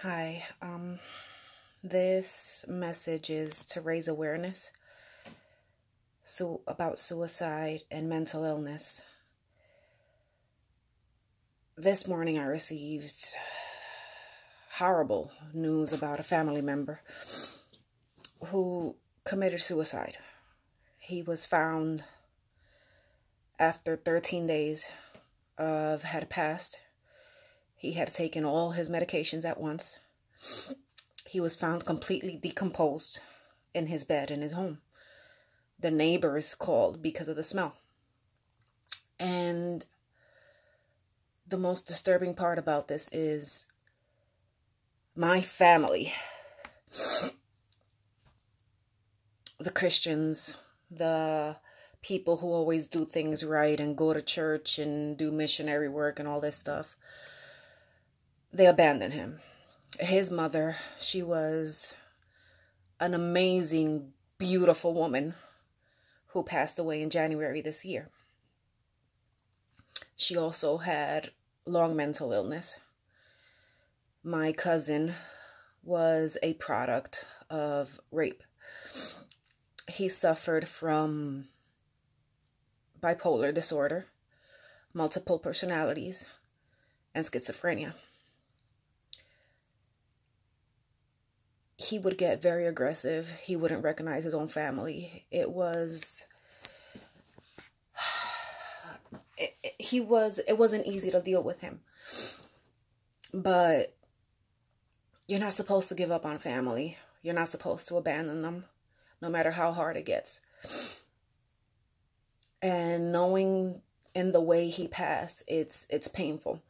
Hi, this message is to raise awareness about suicide and mental illness. This morning I received horrible news about a family member who committed suicide. He was found after 13 days had passed. He had taken all his medications at once. He was found completely decomposed in his bed in his home. The neighbors called because of the smell. And the most disturbing part about this is my family, the Christians, the people who always do things right and go to church and do missionary work and all this stuff, they abandoned him. His mother, she was an amazing, beautiful woman who passed away in January this year. She also had long mental illness. My cousin was a product of rape. He suffered from bipolar disorder, multiple personalities, and schizophrenia. He would get very aggressive. He wouldn't recognize his own family. It wasn't easy to deal with him. But you're not supposed to give up on family. You're not supposed to abandon them, no matter how hard it gets. And knowing in the way he passed, it's painful.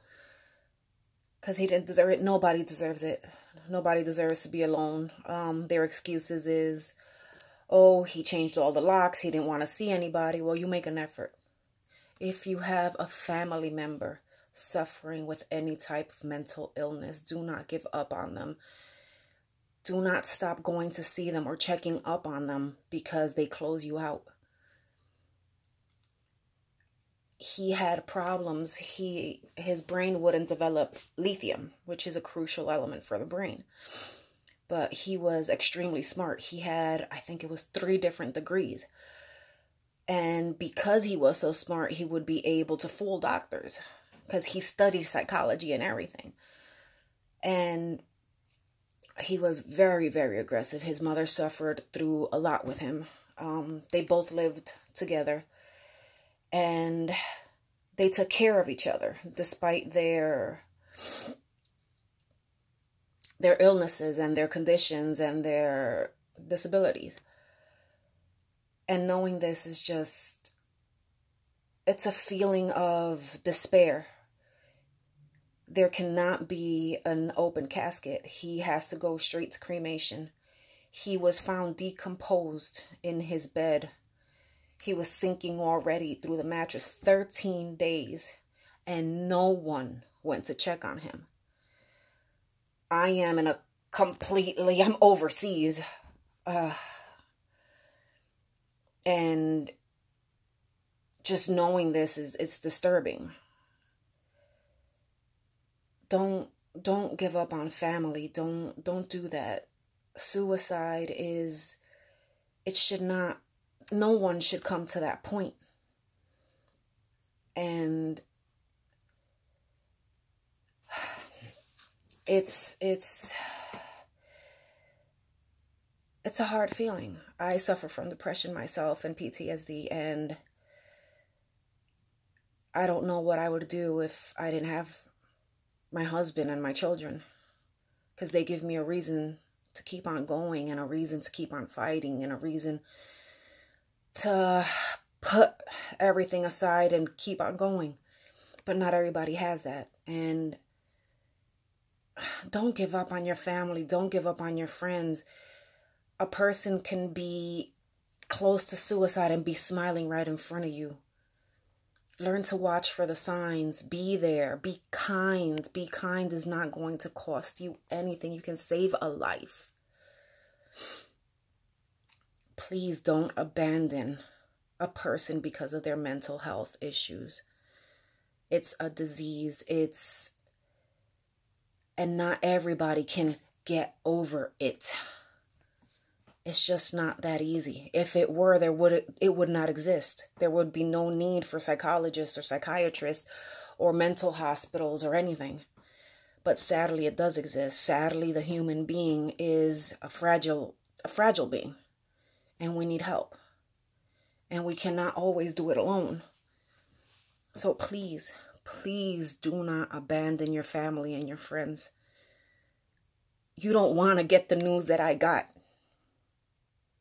Because he didn't deserve it. Nobody deserves it. Nobody deserves to be alone. Their excuses is, oh, he changed all the locks. He didn't want to see anybody. Well, you make an effort. If you have a family member suffering with any type of mental illness, do not give up on them. Do not stop going to see them or checking up on them because they close you out. He had problems. His brain wouldn't develop lithium, which is a crucial element for the brain. But he was extremely smart. He had, I think it was 3 different degrees. And because he was so smart, he would be able to fool doctors because he studied psychology and everything. And he was very, very aggressive. His mother suffered through a lot with him. They both lived together. And they took care of each other despite their illnesses and their conditions and their disabilities. And knowing this is just, it's a feeling of despair. There cannot be an open casket. He has to go straight to cremation. He was found decomposed in his bed. He was sinking already through the mattress. 13 days. And no one went to check on him. I'm overseas. And just knowing this it's disturbing. Don't give up on family. Don't do that. Suicide no one should come to that point. And it's a hard feeling. I suffer from depression myself and PTSD, and I don't know what I would do if I didn't have my husband and my children, because they give me a reason to keep on going and a reason to keep on fighting and a reason to put everything aside and keep on going. But not everybody has that. And don't give up on your family. Don't give up on your friends. A person can be close to suicide and be smiling right in front of you. Learn to watch for the signs. Be there. Be kind. Be kind is not going to cost you anything. You can save a life. Please don't abandon a person because of their mental health issues. It's a disease. It's And not everybody can get over it. It's just not that easy. If it were, it would not exist. There would be no need for psychologists or psychiatrists or mental hospitals or anything. But sadly, it does exist. Sadly, the human being is a fragile being, and we need help. And we cannot always do it alone. So please, please do not abandon your family and your friends. You don't want to get the news that I got.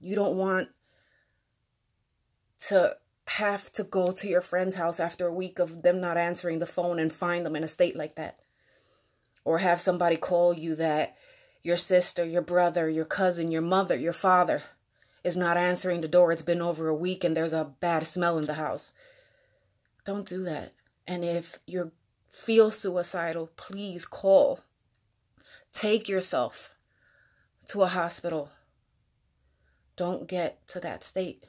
You don't want to have to go to your friend's house after a week of them not answering the phone and find them in a state like that. Or have somebody call you that your sister, your brother, your cousin, your mother, your father is not answering the door. It's been over a week and there's a bad smell in the house. Don't do that. And if you feel suicidal, please call. Take yourself to a hospital. Don't get to that state.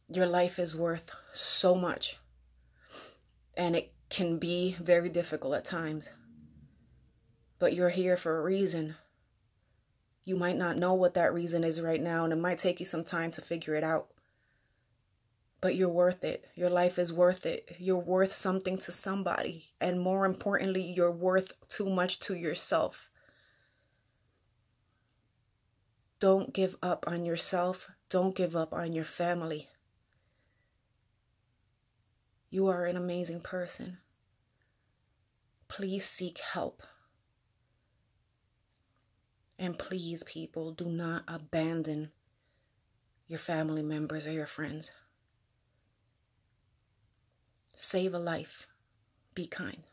Your life is worth so much. And it can be very difficult at times. But you're here for a reason. You might not know what that reason is right now, and it might take you some time to figure it out. But you're worth it. Your life is worth it. You're worth something to somebody. And more importantly, you're worth too much to yourself. Don't give up on yourself. Don't give up on your family. You are an amazing person. Please seek help. And please, people, do not abandon your family members or your friends. Save a life. Be kind.